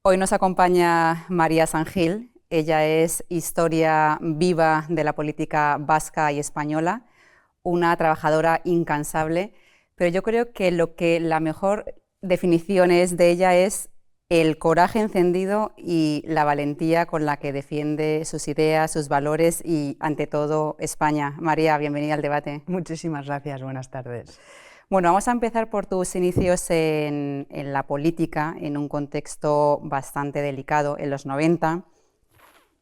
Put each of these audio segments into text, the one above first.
Hoy nos acompaña María San Gil. Ella es historia viva de la política vasca y española, una trabajadora incansable, pero yo creo que la mejor definición es de ella es el coraje encendido y la valentía con la que defiende sus ideas, sus valores y, ante todo, España. María, bienvenida al debate. Muchísimas gracias, buenas tardes. Bueno, vamos a empezar por tus inicios en la política, en un contexto bastante delicado, en los 90.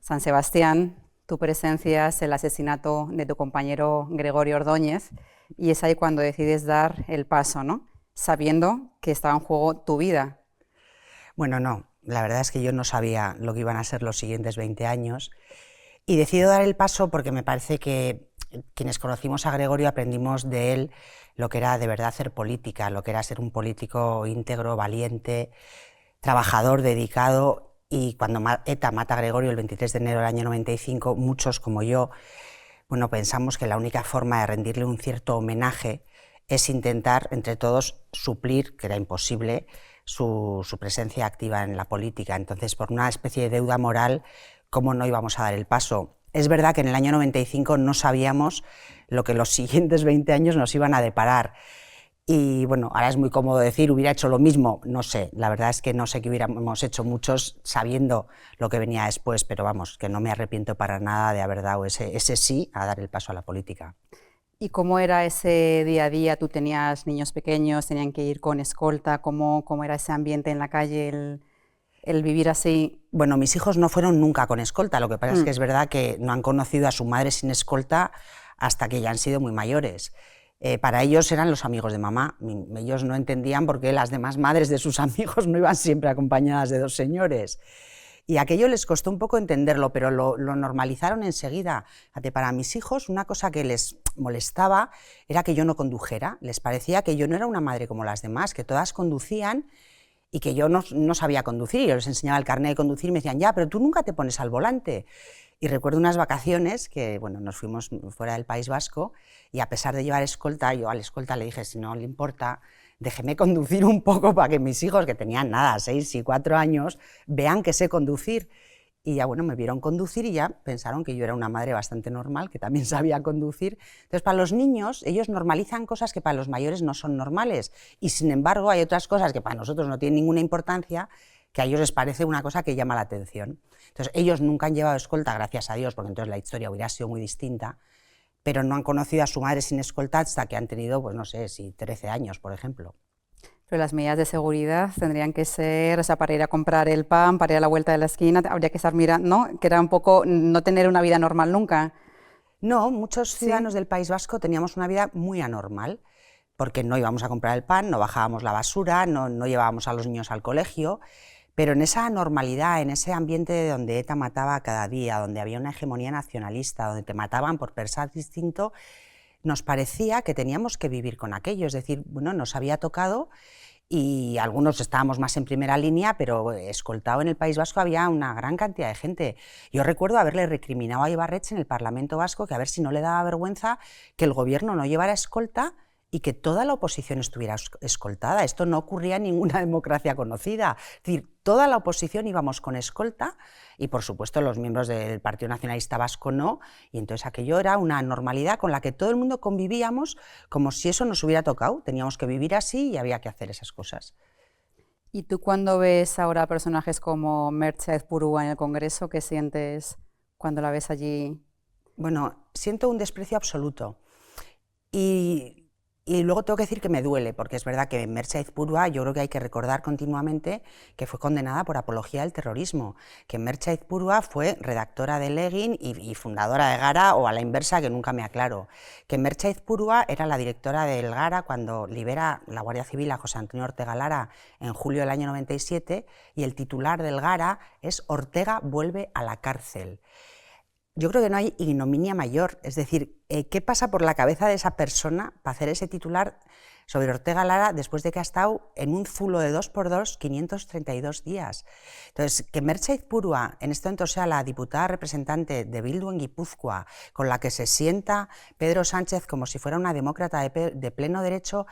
San Sebastián, tu presencia es el asesinato de tu compañero Gregorio Ordóñez, y es ahí cuando decides dar el paso, ¿no? Sabiendo que estaba en juego tu vida. Bueno, no, la verdad es que yo no sabía lo que iban a ser los siguientes 20 años y decido dar el paso porque me parece que quienes conocimos a Gregorio aprendimos de él lo que era de verdad hacer política, lo que era ser un político íntegro, valiente, trabajador, dedicado. Y cuando ETA mata a Gregorio el 23 de enero del año 95, muchos como yo, bueno, pensamos que la única forma de rendirle un cierto homenaje es intentar entre todos suplir, que era imposible, su presencia activa en la política. Entonces, por una especie de deuda moral, ¿cómo no íbamos a dar el paso? Es verdad que en el año 95 no sabíamos lo que los siguientes 20 años nos iban a deparar. Y bueno, ahora es muy cómodo decir, hubiera hecho lo mismo, no sé, la verdad es que no sé qué hubiéramos hecho muchos sabiendo lo que venía después, pero vamos, que no me arrepiento para nada de haber dado ese sí a dar el paso a la política. ¿Y cómo era ese día a día? ¿Tú tenías niños pequeños, tenían que ir con escolta? ¿Cómo era ese ambiente en la calle, el vivir así? Bueno, mis hijos no fueron nunca con escolta, lo que pasa es que es verdad que no han conocido a su madre sin escolta hasta que ya han sido muy mayores. Para ellos eran los amigos de mamá. Ellos no entendían por qué las demás madres de sus amigos no iban siempre acompañadas de dos señores. Y aquello les costó un poco entenderlo, pero lo normalizaron enseguida. Para mis hijos, una cosa que les molestaba era que yo no condujera. Les parecía que yo no era una madre como las demás, que todas conducían y que yo no sabía conducir. Yo les enseñaba el carnet de conducir y me decían, ya, pero tú nunca te pones al volante. Y recuerdo unas vacaciones que bueno, nos fuimos fuera del País Vasco y a pesar de llevar escolta, yo al escolta le dije, si no le importa, déjeme conducir un poco para que mis hijos, que tenían nada, 6 y 4 años, vean que sé conducir. Y ya bueno, me vieron conducir y ya pensaron que yo era una madre bastante normal, que también sabía conducir. Entonces, para los niños, ellos normalizan cosas que para los mayores no son normales. Y sin embargo, hay otras cosas que para nosotros no tienen ninguna importancia, que a ellos les parece una cosa que llama la atención. Entonces, ellos nunca han llevado escolta, gracias a Dios, porque entonces la historia hubiera sido muy distinta, pero no han conocido a su madre sin escolta hasta que han tenido, pues no sé, si 13 años, por ejemplo. Pero las medidas de seguridad tendrían que ser, o sea, para ir a comprar el pan, para ir a la vuelta de la esquina, habría que estar mirando, ¿no? Que era un poco no tener una vida normal nunca. No, muchos ciudadanos del País Vasco teníamos una vida muy anormal, porque no íbamos a comprar el pan, no bajábamos la basura, no llevábamos a los niños al colegio. Pero en esa normalidad, en ese ambiente donde ETA mataba cada día, donde había una hegemonía nacionalista, donde te mataban por pensar distinto, nos parecía que teníamos que vivir con aquello. Es decir, bueno, nos había tocado y algunos estábamos más en primera línea, pero escoltado en el País Vasco había una gran cantidad de gente. Yo recuerdo haberle recriminado a Ibarretxe en el Parlamento Vasco que a ver si no le daba vergüenza que el gobierno no llevara escolta y que toda la oposición estuviera escoltada. Esto no ocurría en ninguna democracia conocida. Es decir, toda la oposición íbamos con escolta y, por supuesto, los miembros del Partido Nacionalista Vasco no, y entonces aquello era una normalidad con la que todo el mundo convivíamos como si eso nos hubiera tocado. Teníamos que vivir así y había que hacer esas cosas. ¿Y tú cuando ves ahora personajes como Merche Aizpurua en el Congreso, qué sientes cuando la ves allí? Bueno, siento un desprecio absoluto. Y luego tengo que decir que me duele, porque es verdad que Merche Aizpurua, yo creo que hay que recordar continuamente que fue condenada por apología del terrorismo, que Merche Aizpurua fue redactora de Legin y fundadora de Gara, o a la inversa, que nunca me aclaro, que Merche Aizpurua era la directora del Gara cuando libera la Guardia Civil a José Antonio Ortega Lara en julio del año 97, y el titular del Gara es Ortega vuelve a la cárcel. Yo creo que no hay ignominia mayor, es decir, ¿qué pasa por la cabeza de esa persona para hacer ese titular sobre Ortega Lara después de que ha estado en un zulo de 2x2 532 días? Entonces, que Merche Aizpurua en este momento sea la diputada representante de Bildu en Guipúzcoa, con la que se sienta Pedro Sánchez como si fuera una demócrata de pleno derecho,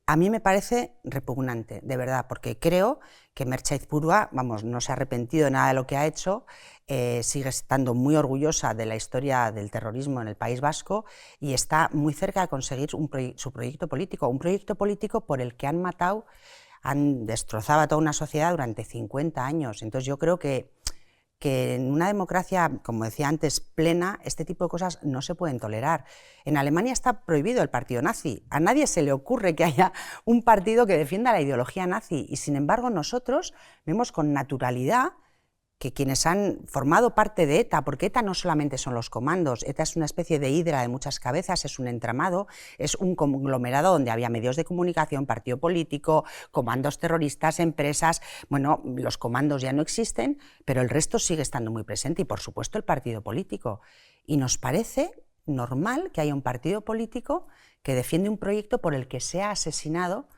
A mí me parece repugnante, de verdad, porque creo que Mertxe Purua, vamos, no se ha arrepentido de nada de lo que ha hecho, sigue estando muy orgullosa de la historia del terrorismo en el País Vasco y está muy cerca de conseguir su proyecto político por el que han matado, han destrozado a toda una sociedad durante 50 años. Entonces yo creo que en una democracia, como decía antes, plena, este tipo de cosas no se pueden tolerar. En Alemania está prohibido el partido nazi. A nadie se le ocurre que haya un partido que defienda la ideología nazi y, sin embargo, nosotros vemos con naturalidad que quienes han formado parte de ETA, porque ETA no solamente son los comandos, ETA es una especie de hidra de muchas cabezas, es un entramado, es un conglomerado donde había medios de comunicación, partido político, comandos terroristas, empresas. Bueno, los comandos ya no existen, pero el resto sigue estando muy presente y, por supuesto, el partido político. Y nos parece normal que haya un partido político que defiende un proyecto por el que se ha asesinado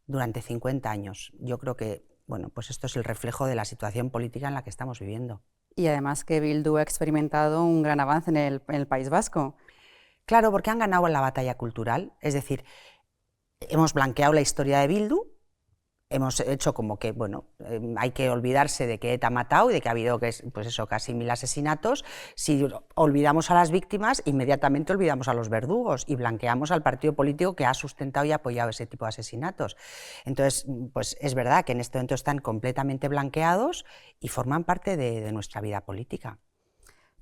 durante 50 años. Yo creo que bueno, pues esto es el reflejo de la situación política en la que estamos viviendo. Y además que Bildu ha experimentado un gran avance en el País Vasco. Claro, porque han ganado en la batalla cultural, es decir, hemos blanqueado la historia de Bildu, hemos hecho como que, bueno, hay que olvidarse de que ETA ha matado y de que ha habido, pues eso, casi 1000 asesinatos. Si olvidamos a las víctimas, inmediatamente olvidamos a los verdugos y blanqueamos al partido político que ha sustentado y apoyado ese tipo de asesinatos. Entonces, pues es verdad que en este momento están completamente blanqueados y forman parte de nuestra vida política.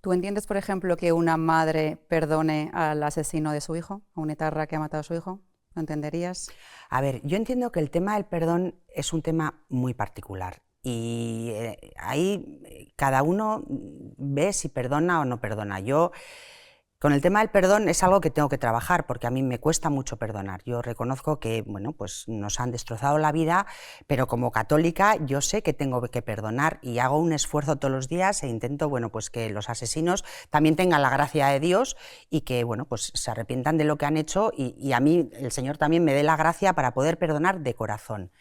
¿Tú entiendes, por ejemplo, que una madre perdone al asesino de su hijo, a un etarra que ha matado a su hijo? ¿Lo entenderías? A ver, yo entiendo que el tema del perdón es un tema muy particular y ahí cada uno ve si perdona o no perdona. Yo, con el tema del perdón, es algo que tengo que trabajar porque a mí me cuesta mucho perdonar. Yo reconozco que, bueno, pues nos han destrozado la vida, pero como católica yo sé que tengo que perdonar y hago un esfuerzo todos los días e intento, bueno, pues que los asesinos también tengan la gracia de Dios y que, bueno, pues se arrepientan de lo que han hecho y a mí el Señor también me dé la gracia para poder perdonar de corazón.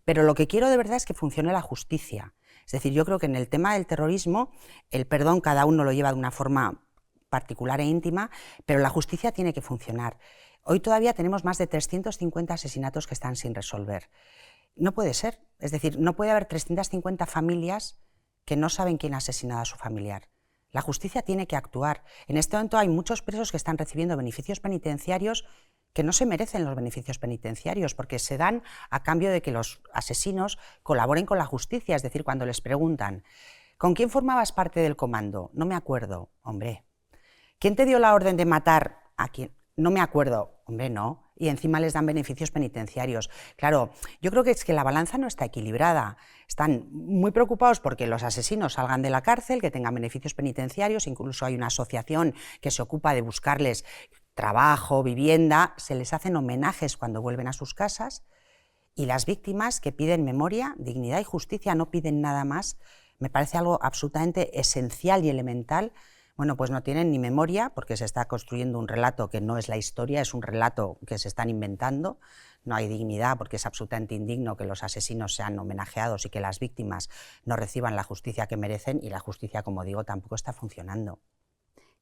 Pero lo que quiero de verdad es que funcione la justicia. Es decir, yo creo que en el tema del terrorismo el perdón cada uno lo lleva de una forma particular e íntima, pero la justicia tiene que funcionar. Hoy todavía tenemos más de 350 asesinatos que están sin resolver. No puede ser, es decir, no puede haber 350 familias que no saben quién ha asesinado a su familiar. La justicia tiene que actuar. En este momento hay muchos presos que están recibiendo beneficios penitenciarios que no se merecen los beneficios penitenciarios porque se dan a cambio de que los asesinos colaboren con la justicia, es decir, cuando les preguntan ¿con quién formabas parte del comando? No me acuerdo, hombre. ¿Quién te dio la orden de matar a quién? No me acuerdo. Hombre, no. Y encima les dan beneficios penitenciarios. Claro, yo creo que es que la balanza no está equilibrada. Están muy preocupados porque los asesinos salgan de la cárcel, que tengan beneficios penitenciarios, incluso hay una asociación que se ocupa de buscarles trabajo, vivienda, se les hacen homenajes cuando vuelven a sus casas y las víctimas que piden memoria, dignidad y justicia no piden nada más. Me parece algo absolutamente esencial y elemental. Bueno, pues no tienen ni memoria porque se está construyendo un relato que no es la historia, es un relato que se están inventando. No hay dignidad porque es absolutamente indigno que los asesinos sean homenajeados y que las víctimas no reciban la justicia que merecen y la justicia, como digo, tampoco está funcionando.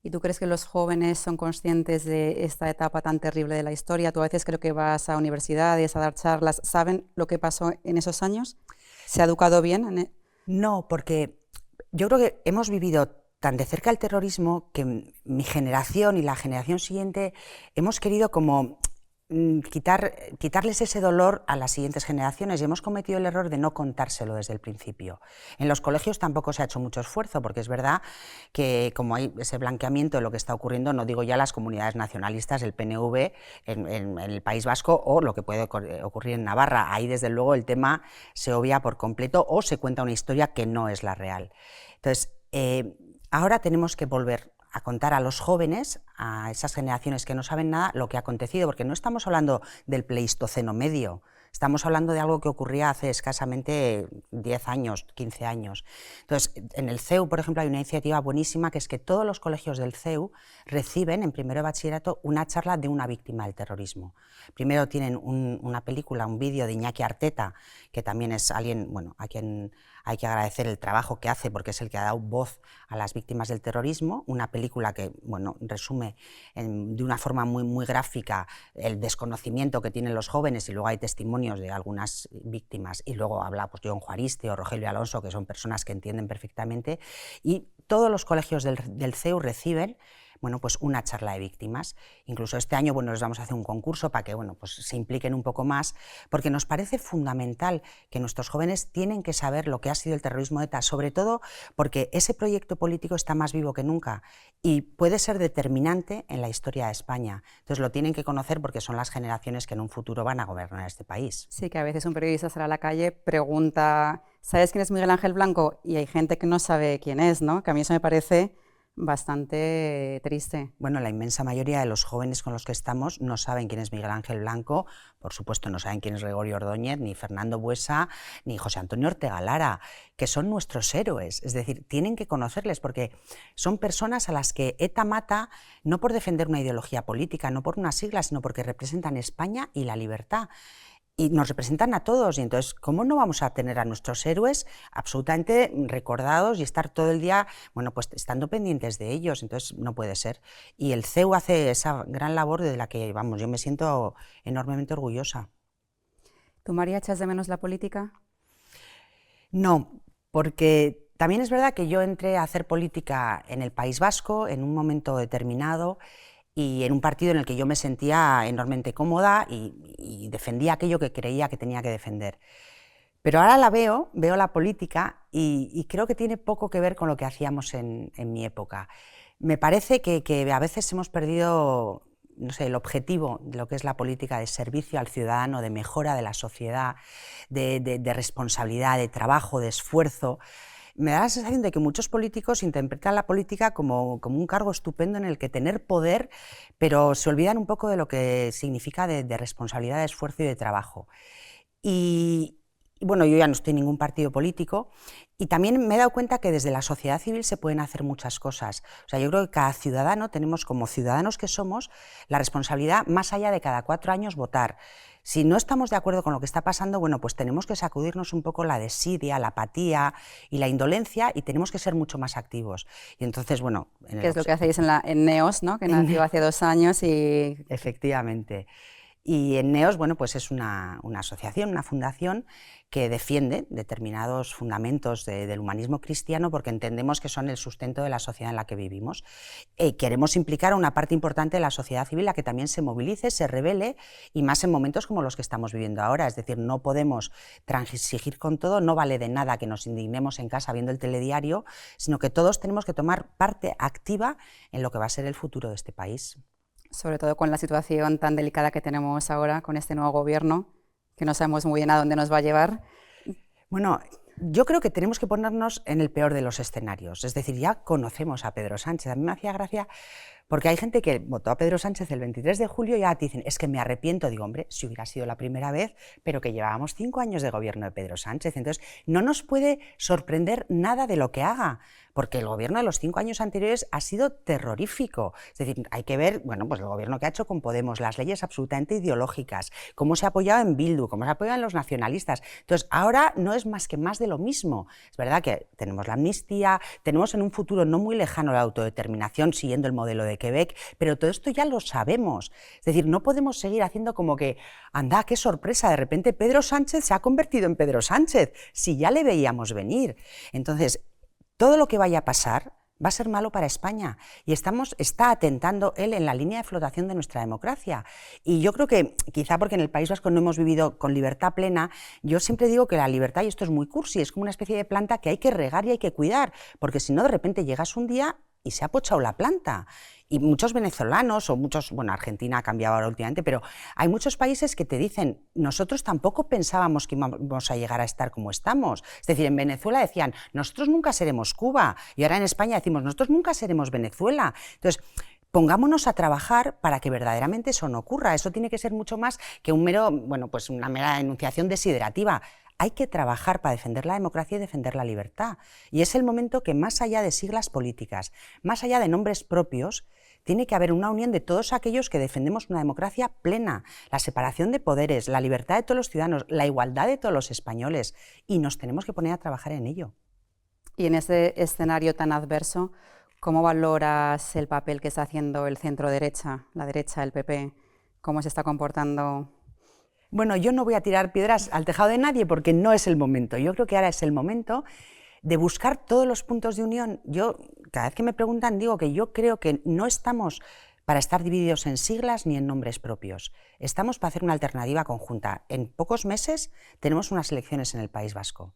¿Y tú crees que los jóvenes son conscientes de esta etapa tan terrible de la historia? Tú a veces creo que vas a universidades a dar charlas. ¿Saben lo que pasó en esos años? ¿Se ha educado bien? No, porque yo creo que hemos vivido tan de cerca el terrorismo que mi generación y la generación siguiente hemos querido como quitarles ese dolor a las siguientes generaciones y hemos cometido el error de no contárselo desde el principio. En los colegios tampoco se ha hecho mucho esfuerzo porque es verdad que como hay ese blanqueamiento de lo que está ocurriendo, no digo ya las comunidades nacionalistas, el PNV en el País Vasco o lo que puede ocurrir en Navarra, ahí desde luego el tema se obvia por completo o se cuenta una historia que no es la real. Entonces, ahora tenemos que volver a contar a los jóvenes, a esas generaciones que no saben nada, lo que ha acontecido, porque no estamos hablando del Pleistoceno medio, Estamos hablando de algo que ocurría hace escasamente 10 años, 15 años. Entonces, en el CEU, por ejemplo, hay una iniciativa buenísima que es que todos los colegios del CEU reciben en primero de bachillerato una charla de una víctima del terrorismo. Primero tienen una película, un vídeo de Iñaki Arteta, que también es alguien, bueno, a quien hay que agradecer el trabajo que hace porque es el que ha dado voz a las víctimas del terrorismo, una película que, bueno, resume de una forma muy gráfica el desconocimiento que tienen los jóvenes, y luego hay testimonios de algunas víctimas, y luego habla pues John Juariste o Rogelio Alonso, que son personas que entienden perfectamente, y todos los colegios del CEU reciben, bueno, pues una charla de víctimas. Incluso este año, bueno, les vamos a hacer un concurso para que, bueno, pues se impliquen un poco más, porque nos parece fundamental que nuestros jóvenes tienen que saber lo que ha sido el terrorismo de ETA, sobre todo porque ese proyecto político está más vivo que nunca y puede ser determinante en la historia de España. Entonces lo tienen que conocer porque son las generaciones que en un futuro van a gobernar este país. Sí, que a veces un periodista sale a la calle, pregunta, ¿sabes quién es Miguel Ángel Blanco? Y hay gente que no sabe quién es, ¿no? Que a mí eso me parece bastante triste. Bueno, la inmensa mayoría de los jóvenes con los que estamos no saben quién es Miguel Ángel Blanco, por supuesto no saben quién es Gregorio Ordóñez, ni Fernando Buesa, ni José Antonio Ortega Lara, que son nuestros héroes, es decir, tienen que conocerles porque son personas a las que ETA mata no por defender una ideología política, no por una sigla, sino porque representan España y la libertad. Y nos representan a todos, y entonces, ¿cómo no vamos a tener a nuestros héroes absolutamente recordados y estar todo el día, bueno, pues estando pendientes de ellos? Entonces, no puede ser. Y el CEU hace esa gran labor de la que, vamos, yo me siento enormemente orgullosa. ¿Tú, María, echas de menos la política? No, porque también es verdad que yo entré a hacer política en el País Vasco en un momento determinado, y en un partido en el que yo me sentía enormemente cómoda y defendía aquello que creía que tenía que defender. Pero ahora veo la política y creo que tiene poco que ver con lo que hacíamos en mi época. Me parece que a veces hemos perdido, no sé, el objetivo de lo que es la política de servicio al ciudadano, de mejora de la sociedad, de responsabilidad, de trabajo, de esfuerzo. Me da la sensación de que muchos políticos interpretan la política como un cargo estupendo en el que tener poder, pero se olvidan un poco de lo que significa de responsabilidad, de esfuerzo y de trabajo. Y bueno, yo ya no estoy en ningún partido político y también me he dado cuenta que desde la sociedad civil se pueden hacer muchas cosas. O sea, yo creo que cada ciudadano tenemos, como ciudadanos que somos, la responsabilidad, más allá de cada 4 años, votar. Si no estamos de acuerdo con lo que está pasando, bueno, pues tenemos que sacudirnos un poco la desidia, la apatía y la indolencia y tenemos que ser mucho más activos. Y entonces, bueno... ¿Qué es lo que hacéis en NEOS, ¿no? Que nació hace 2 años y... Efectivamente. Y en NEOS, bueno, pues es una asociación, una fundación que defiende determinados fundamentos del humanismo cristiano porque entendemos que son el sustento de la sociedad en la que vivimos. Queremos implicar a una parte importante de la sociedad civil a que también se movilice, se rebele, y más en momentos como los que estamos viviendo ahora. Es decir, no podemos transigir con todo, no vale de nada que nos indignemos en casa viendo el telediario, sino que todos tenemos que tomar parte activa en lo que va a ser el futuro de este país. Sobre todo con la situación tan delicada que tenemos ahora con este nuevo gobierno, que no sabemos muy bien a dónde nos va a llevar. Bueno, yo creo que tenemos que ponernos en el peor de los escenarios. Es decir, ya conocemos a Pedro Sánchez. A mí me hacía gracia porque hay gente que votó a Pedro Sánchez el 23 de julio y ya te dicen, es que me arrepiento. Digo, hombre, si hubiera sido la primera vez, pero que llevábamos 5 años de gobierno de Pedro Sánchez. Entonces, no nos puede sorprender nada de lo que haga, porque el gobierno de los 5 años anteriores ha sido terrorífico. Es decir, hay que ver, bueno, pues el gobierno que ha hecho con Podemos, las leyes absolutamente ideológicas, cómo se ha apoyado en Bildu, cómo se ha apoyado en los nacionalistas. Entonces, ahora no es más que más de lo mismo. Es verdad que tenemos la amnistía, tenemos en un futuro no muy lejano la autodeterminación siguiendo el modelo de Quebec, pero todo esto ya lo sabemos. Es decir, no podemos seguir haciendo como que, anda, qué sorpresa, de repente Pedro Sánchez se ha convertido en Pedro Sánchez, si ya le veíamos venir. Entonces, todo lo que vaya a pasar va a ser malo para España y está atentando él en la línea de flotación de nuestra democracia. Y yo creo que, quizá porque en el País Vasco no hemos vivido con libertad plena, yo siempre digo que la libertad, y esto es muy cursi, es como una especie de planta que hay que regar y hay que cuidar, porque si no, de repente llegas un día y se ha pochado la planta. Y muchos venezolanos, o muchos, bueno, Argentina ha cambiado ahora últimamente, pero hay muchos países que te dicen, nosotros tampoco pensábamos que íbamos a llegar a estar como estamos. Es decir, en Venezuela decían, nosotros nunca seremos Cuba, y ahora en España decimos, nosotros nunca seremos Venezuela. Entonces, pongámonos a trabajar para que verdaderamente eso no ocurra. Eso tiene que ser mucho más que una mera enunciación desiderativa. Hay que trabajar para defender la democracia y defender la libertad. Y es el momento que, más allá de siglas políticas, más allá de nombres propios, tiene que haber una unión de todos aquellos que defendemos una democracia plena, la separación de poderes, la libertad de todos los ciudadanos, la igualdad de todos los españoles, y nos tenemos que poner a trabajar en ello. Y en ese escenario tan adverso, ¿cómo valoras el papel que está haciendo el centro-derecha, la derecha, el PP? ¿Cómo se está comportando? Bueno, yo no voy a tirar piedras al tejado de nadie porque no es el momento. Yo creo que ahora es el momento de buscar todos los puntos de unión. Yo, cada vez que me preguntan, digo que yo creo que no estamos para estar divididos en siglas ni en nombres propios. Estamos para hacer una alternativa conjunta. En pocos meses tenemos unas elecciones en el País Vasco.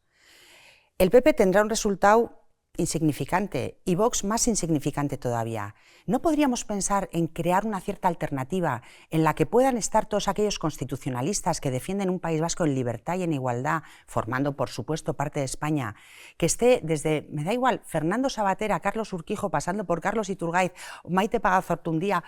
El PP tendrá un resultado insignificante y Vox más insignificante todavía. ¿No podríamos pensar en crear una cierta alternativa en la que puedan estar todos aquellos constitucionalistas que defienden un País Vasco en libertad y en igualdad, formando, por supuesto, parte de España, que esté desde, me da igual, Fernando Savater a Carlos Urquijo, pasando por Carlos Iturgaiz, Maite Pagazaurtundúa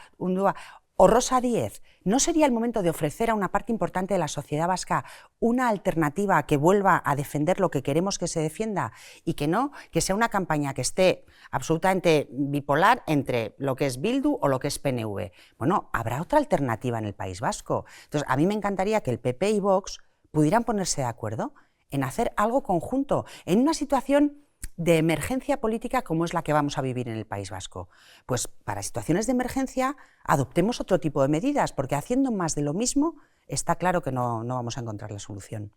o Rosa Díez? ¿No sería el momento de ofrecer a una parte importante de la sociedad vasca una alternativa que vuelva a defender lo que queremos que se defienda y que sea una campaña que esté absolutamente bipolar entre lo que es Bildu o lo que es PNV? Bueno, habrá otra alternativa en el País Vasco. Entonces, a mí me encantaría que el PP y Vox pudieran ponerse de acuerdo en hacer algo conjunto, en una situación de emergencia política como es la que vamos a vivir en el País Vasco. Pues para situaciones de emergencia adoptemos otro tipo de medidas, porque haciendo más de lo mismo está claro que no vamos a encontrar la solución.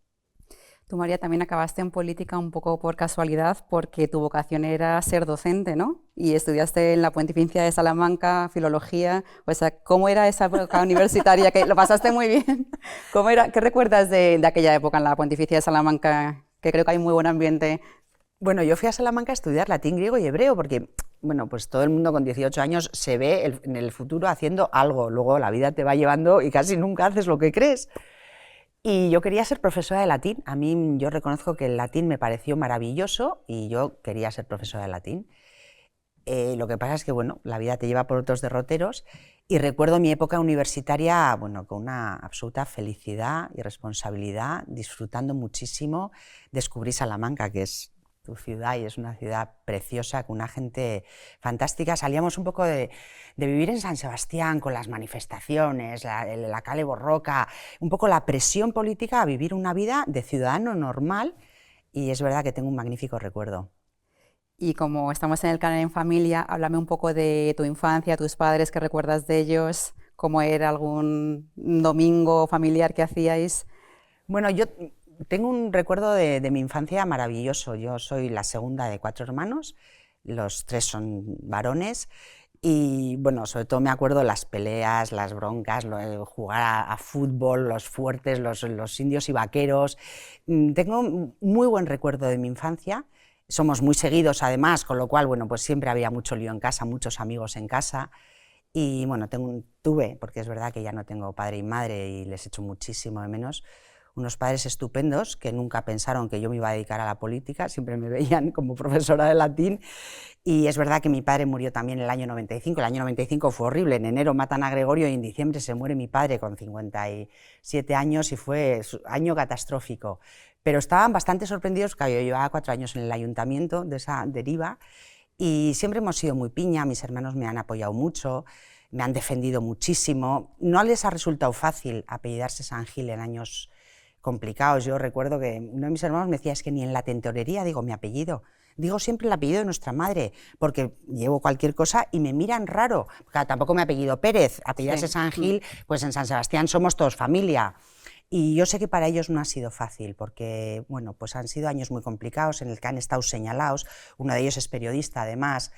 Tú, María, también acabaste en política un poco por casualidad, porque tu vocación era ser docente, ¿no? Y estudiaste en la Pontificia de Salamanca, filología. O sea, ¿cómo era esa época universitaria? Que lo pasaste muy bien. ¿Cómo era? ¿Qué recuerdas de aquella época en la Pontificia de Salamanca? Que creo que hay muy buen ambiente. Bueno, yo fui a Salamanca a estudiar latín, griego y hebreo porque, bueno, pues todo el mundo con 18 años se ve en el futuro haciendo algo. Luego la vida te va llevando y casi nunca haces lo que crees. Y yo quería ser profesora de latín. A mí, yo reconozco que el latín me pareció maravilloso y yo quería ser profesora de latín. Lo que pasa es que, bueno, la vida te lleva por otros derroteros y recuerdo mi época universitaria, bueno, con una absoluta felicidad y responsabilidad, disfrutando muchísimo. Descubrí Salamanca, que es tu ciudad, y es una ciudad preciosa, con una gente fantástica. Salíamos un poco de vivir en San Sebastián con las manifestaciones, la Kale Borroka, un poco la presión política a vivir una vida de ciudadano normal, y es verdad que tengo un magnífico recuerdo. Y como estamos en el canal En Familia, háblame un poco de tu infancia, tus padres, ¿qué recuerdas de ellos? ¿Cómo era algún domingo familiar que hacíais? Bueno, yo tengo un recuerdo de mi infancia maravilloso. Yo soy la segunda de 4 hermanos, los 3 son varones y, bueno, sobre todo me acuerdo las peleas, las broncas, jugar a fútbol, los fuertes, los indios y vaqueros. Tengo un muy buen recuerdo de mi infancia. Somos muy seguidos además, con lo cual, bueno, pues siempre había mucho lío en casa, muchos amigos en casa. Y bueno, tuve, porque es verdad que ya no tengo padre y madre y les echo muchísimo de menos, unos padres estupendos que nunca pensaron que yo me iba a dedicar a la política, siempre me veían como profesora de latín. Y es verdad que mi padre murió también en el año 95, el año 95 fue horrible, en enero matan a Gregorio y en diciembre se muere mi padre con 57 años y fue un año catastrófico. Pero estaban bastante sorprendidos, que yo llevaba 4 años en el ayuntamiento de esa deriva y siempre hemos sido muy piña, mis hermanos me han apoyado mucho, me han defendido muchísimo. No les ha resultado fácil apellidarse San Gil en años complicados. Yo recuerdo que uno de mis hermanos me decía, es que ni en la tintorería digo mi apellido, digo siempre el apellido de nuestra madre, porque llevo cualquier cosa y me miran raro. Claro, tampoco me apellido Pérez, apellidarse San Gil, pues en San Sebastián somos todos familia. Y yo sé que para ellos no ha sido fácil, porque bueno, pues han sido años muy complicados en el que han estado señalados, uno de ellos es periodista además,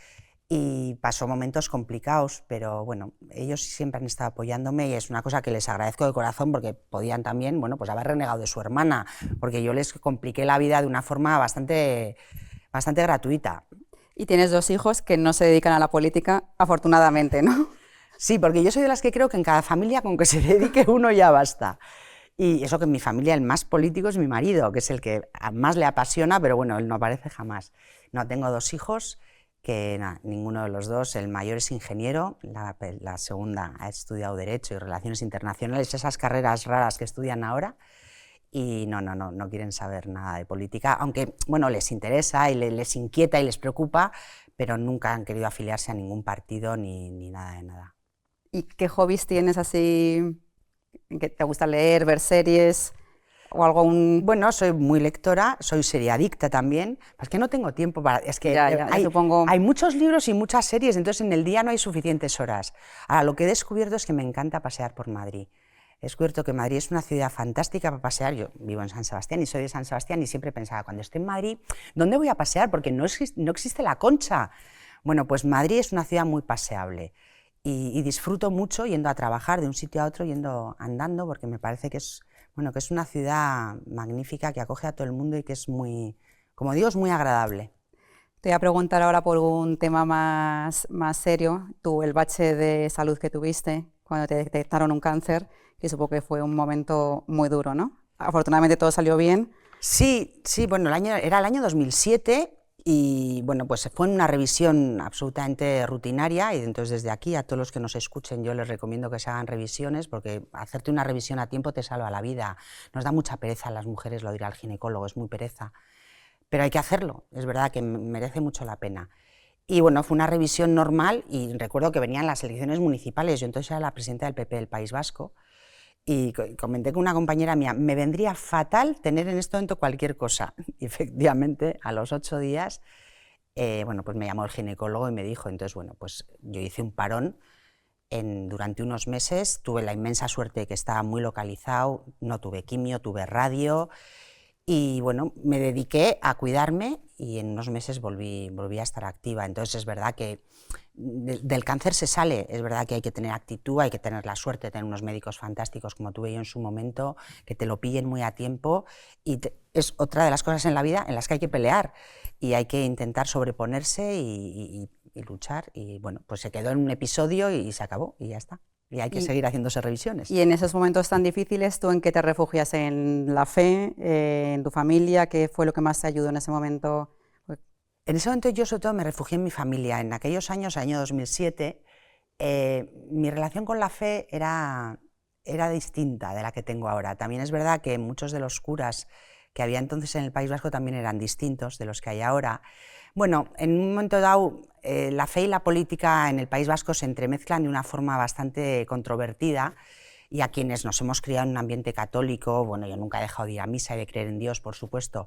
y pasó momentos complicados, pero bueno, ellos siempre han estado apoyándome y es una cosa que les agradezco de corazón porque podían también, bueno, pues haber renegado de su hermana, porque yo les compliqué la vida de una forma bastante gratuita. Y tienes 2 hijos que no se dedican a la política, afortunadamente, ¿no? Sí, porque yo soy de las que creo que en cada familia con que se dedique uno ya basta. Y eso que en mi familia el más político es mi marido, que es el que más le apasiona, pero bueno, él no aparece jamás. No, tengo 2 hijos, que nada, ninguno de los dos. El mayor es ingeniero, la segunda ha estudiado Derecho y Relaciones Internacionales, esas carreras raras que estudian ahora, y no quieren saber nada de política, aunque bueno, les interesa y les inquieta y les preocupa, pero nunca han querido afiliarse a ningún partido ni nada de nada. ¿Y qué hobbies tienes así? ¿Que te gusta leer, ver series o algo? Bueno, soy muy lectora, soy seriadicta también, es que no tengo tiempo para... Es que supongo... hay muchos libros y muchas series, entonces en el día no hay suficientes horas. Ahora, lo que he descubierto es que me encanta pasear por Madrid. He descubierto que Madrid es una ciudad fantástica para pasear. Yo vivo en San Sebastián y soy de San Sebastián y siempre pensaba, cuando esté en Madrid, ¿dónde voy a pasear? Porque no existe la Concha. Bueno, pues Madrid es una ciudad muy paseable y disfruto mucho yendo a trabajar de un sitio a otro, yendo andando, porque me parece que es una ciudad magnífica, que acoge a todo el mundo y que es muy, como digo, es muy agradable. Te voy a preguntar ahora por un tema más serio. Tú, el bache de salud que tuviste cuando te detectaron un cáncer, que supongo que fue un momento muy duro, ¿no? Afortunadamente todo salió bien. Sí, bueno, era el año 2007 y bueno, pues fue una revisión absolutamente rutinaria, y entonces desde aquí a todos los que nos escuchen yo les recomiendo que se hagan revisiones, porque hacerte una revisión a tiempo te salva la vida. Nos da mucha pereza a las mujeres lo de ir al ginecólogo, es muy pereza, pero hay que hacerlo, es verdad que merece mucho la pena. Y bueno, fue una revisión normal y recuerdo que venían las elecciones municipales, yo entonces era la presidenta del PP del País Vasco, y comenté con una compañera mía, me vendría fatal tener en este momento cualquier cosa. Y efectivamente, a los 8 días, bueno, pues me llamó el ginecólogo y me dijo, entonces, bueno, pues yo hice un parón durante unos meses, tuve la inmensa suerte de que estaba muy localizado, no tuve quimio, tuve radio, y bueno, me dediqué a cuidarme y en unos meses volví a estar activa. Entonces es verdad que del cáncer se sale, es verdad que hay que tener actitud, hay que tener la suerte de tener unos médicos fantásticos como tuve yo en su momento, que te lo pillen muy a tiempo, y es otra de las cosas en la vida en las que hay que pelear y hay que intentar sobreponerse y luchar, y bueno, pues se quedó en un episodio y se acabó y ya está. Y hay que seguir haciéndose revisiones. Y en esos momentos tan difíciles, ¿tú en qué te refugias? ¿En la fe? ¿En tu familia? ¿Qué fue lo que más te ayudó en ese momento? En ese momento yo sobre todo me refugié en mi familia. En aquellos años, año 2007, mi relación con la fe era distinta de la que tengo ahora. También es verdad que muchos de los curas que había entonces en el País Vasco también eran distintos de los que hay ahora. Bueno, en un momento dado, la fe y la política en el País Vasco se entremezclan de una forma bastante controvertida, y a quienes nos hemos criado en un ambiente católico, bueno, yo nunca he dejado de ir a misa y de creer en Dios, por supuesto,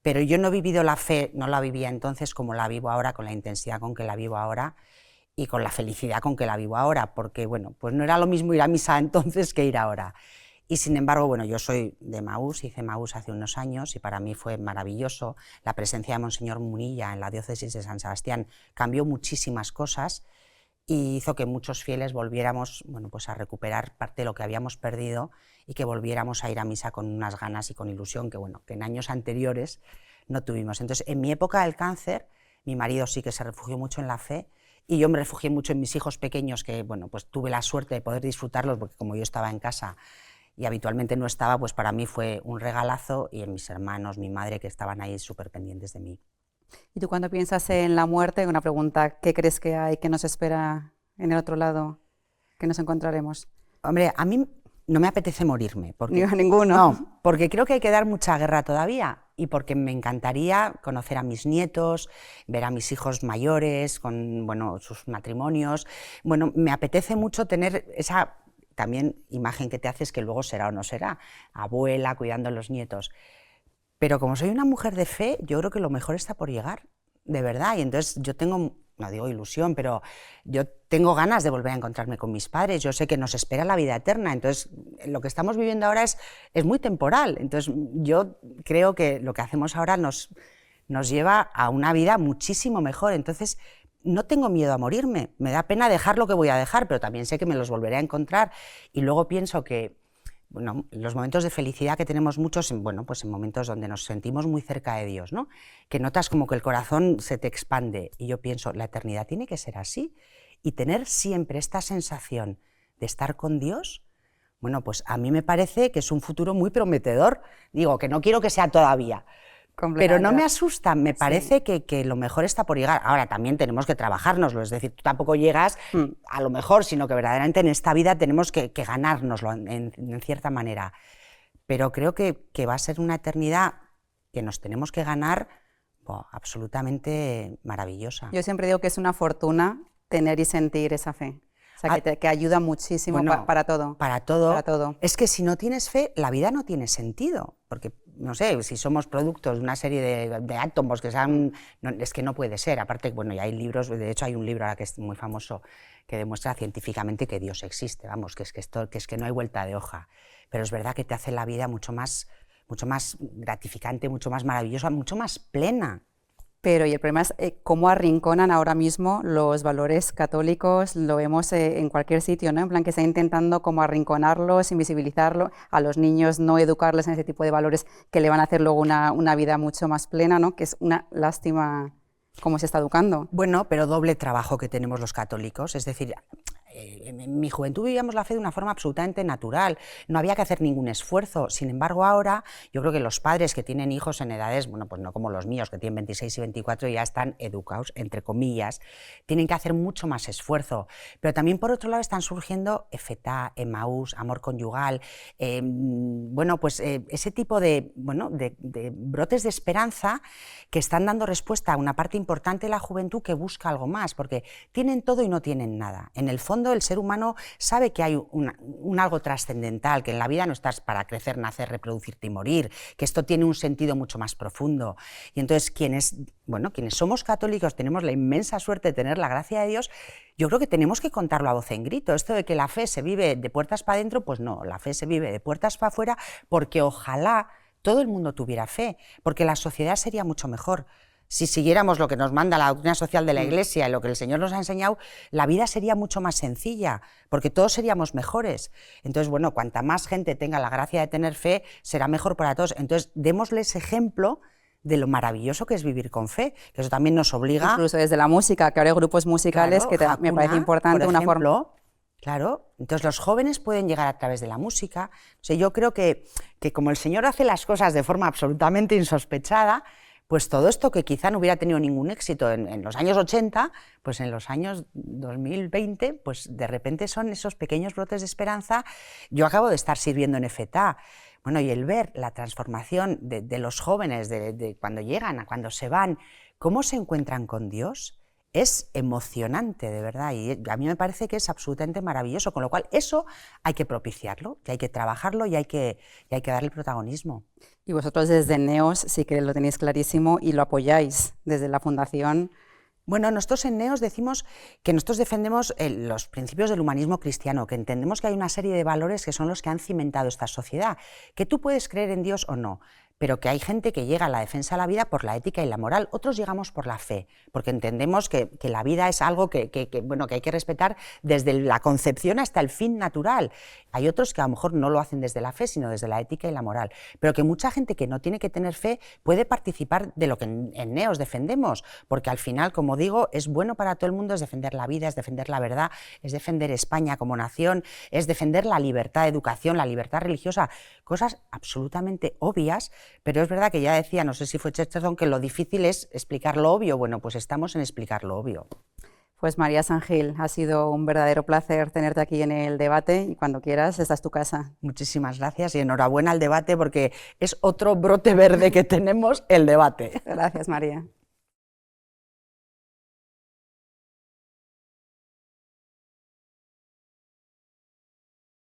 pero yo no he vivido la fe, no la vivía entonces como la vivo ahora, con la intensidad con que la vivo ahora y con la felicidad con que la vivo ahora, porque bueno, pues no era lo mismo ir a misa entonces que ir ahora. Y sin embargo, bueno, yo soy de Emaús, hice Emaús hace unos años y para mí fue maravilloso. La presencia de Monseñor Munilla en la diócesis de San Sebastián cambió muchísimas cosas y hizo que muchos fieles volviéramos, bueno, pues a recuperar parte de lo que habíamos perdido y que volviéramos a ir a misa con unas ganas y con ilusión que, bueno, que en años anteriores no tuvimos. Entonces, en mi época del cáncer, mi marido sí que se refugió mucho en la fe y yo me refugié mucho en mis hijos pequeños, que, bueno, pues tuve la suerte de poder disfrutarlos, porque como yo estaba en casa y habitualmente no estaba, pues para mí fue un regalazo, y en mis hermanos, mi madre, que estaban ahí súper pendientes de mí. ¿Y tú cuando piensas en la muerte, una pregunta, qué crees que hay, qué nos espera en el otro lado, qué nos encontraremos? Hombre, a mí no me apetece morirme. Ni a ninguno. No, porque creo que hay que dar mucha guerra todavía y porque me encantaría conocer a mis nietos, ver a mis hijos mayores, con, bueno, sus matrimonios. Bueno, me apetece mucho tener esa también imagen que te haces, que luego será o no será, abuela cuidando a los nietos. Pero como soy una mujer de fe, yo creo que lo mejor está por llegar, de verdad. Y entonces yo tengo, no digo ilusión, pero yo tengo ganas de volver a encontrarme con mis padres. Yo sé que nos espera la vida eterna. Entonces lo que estamos viviendo ahora es muy temporal. Entonces yo creo que lo que hacemos ahora nos lleva a una vida muchísimo mejor. Entonces no tengo miedo a morirme. Me da pena dejar lo que voy a dejar, pero también sé que me los volveré a encontrar. Y luego pienso que, bueno, los momentos de felicidad que tenemos muchos, bueno, pues en momentos donde nos sentimos muy cerca de Dios, ¿no? Que notas como que el corazón se te expande, y yo pienso, la eternidad tiene que ser así, y tener siempre esta sensación de estar con Dios, bueno, pues a mí me parece que es un futuro muy prometedor. Digo, que no quiero que sea todavía, Pero no me asusta, me parece que lo mejor está por llegar. Ahora, también tenemos que trabajárnoslo, es decir, tú tampoco llegas a lo mejor, sino que verdaderamente en esta vida tenemos que ganárnoslo en cierta manera. Pero creo que va a ser una eternidad que nos tenemos que ganar absolutamente maravillosa. Yo siempre digo que es una fortuna tener y sentir esa fe. O sea, que ayuda muchísimo para todo. Para todo. Es que si no tienes fe, la vida no tiene sentido. Porque, no sé, si somos productos de una serie de átomos que sean... No, es que no puede ser. Aparte, bueno, ya hay libros, de hecho hay un libro ahora que es muy famoso que demuestra científicamente que Dios existe, vamos, que es que no hay vuelta de hoja. Pero es verdad que te hace la vida mucho más gratificante, mucho más maravillosa, mucho más plena. Pero y el problema es cómo arrinconan ahora mismo los valores católicos, lo vemos en cualquier sitio, ¿no? En plan que está intentando como arrinconarlos, invisibilizarlo, a los niños no educarles en ese tipo de valores que le van a hacer luego una vida mucho más plena, ¿no? Que es una lástima cómo se está educando. Bueno, pero doble trabajo que tenemos los católicos, es decir... En mi juventud vivíamos la fe de una forma absolutamente natural, no había que hacer ningún esfuerzo. Sin embargo, ahora yo creo que los padres que tienen hijos en edades, bueno, pues no como los míos, que tienen 26 y 24 y ya están educados, entre comillas, tienen que hacer mucho más esfuerzo. Pero también, por otro lado, están surgiendo Efetá, Emaús, Amor Conyugal, bueno, pues ese tipo de brotes de esperanza que están dando respuesta a una parte importante de la juventud que busca algo más, porque tienen todo y no tienen nada. En el fondo, el ser humano sabe que hay un algo trascendental, que en la vida no estás para crecer, nacer, reproducirte y morir, que esto tiene un sentido mucho más profundo. Y entonces quienes somos católicos tenemos la inmensa suerte de tener la gracia de Dios, yo creo que tenemos que contarlo a voz en grito. Esto de que la fe se vive de puertas para adentro, pues no, la fe se vive de puertas para afuera, porque ojalá todo el mundo tuviera fe, porque la sociedad sería mucho mejor. Si siguiéramos lo que nos manda la doctrina social de la Iglesia y lo que el Señor nos ha enseñado, la vida sería mucho más sencilla, porque todos seríamos mejores. Entonces, bueno, cuanta más gente tenga la gracia de tener fe, será mejor para todos. Entonces, démosles ejemplo de lo maravilloso que es vivir con fe, que eso también nos obliga... Incluso desde la música, que ahora hay grupos musicales, claro, que Hakuna, me parece importante, una forma... Claro, entonces los jóvenes pueden llegar a través de la música. O sea, yo creo que como el Señor hace las cosas de forma absolutamente insospechada, pues todo esto que quizá no hubiera tenido ningún éxito en los años 80, pues en los años 2020, pues de repente son esos pequeños brotes de esperanza. Yo acabo de estar sirviendo en Efetá, bueno, y el ver la transformación de los jóvenes, de cuando llegan a cuando se van, cómo se encuentran con Dios, es emocionante, de verdad, y a mí me parece que es absolutamente maravilloso, con lo cual eso hay que propiciarlo, que hay que trabajarlo y hay que darle protagonismo. Y vosotros desde NEOS sí que lo tenéis clarísimo y lo apoyáis desde la Fundación. Bueno, nosotros en NEOS decimos que nosotros defendemos los principios del humanismo cristiano, que entendemos que hay una serie de valores que son los que han cimentado esta sociedad, que tú puedes creer en Dios o no, pero que hay gente que llega a la defensa de la vida por la ética y la moral, otros llegamos por la fe, porque entendemos que la vida es algo que hay que respetar desde la concepción hasta el fin natural. Hay otros que a lo mejor no lo hacen desde la fe, sino desde la ética y la moral, pero que mucha gente que no tiene que tener fe puede participar de lo que en NEOS defendemos, porque al final, como digo, es bueno para todo el mundo, es defender la vida, es defender la verdad, es defender España como nación, es defender la libertad de educación, la libertad religiosa, cosas absolutamente obvias. Pero es verdad que ya decía, no sé si fue Chesterton, que lo difícil es explicar lo obvio. Bueno, pues estamos en explicar lo obvio. Pues María San Gil, ha sido un verdadero placer tenerte aquí en el debate y cuando quieras, esta es tu casa. Muchísimas gracias y enhorabuena al debate porque es otro brote verde que tenemos, el debate. Gracias, María.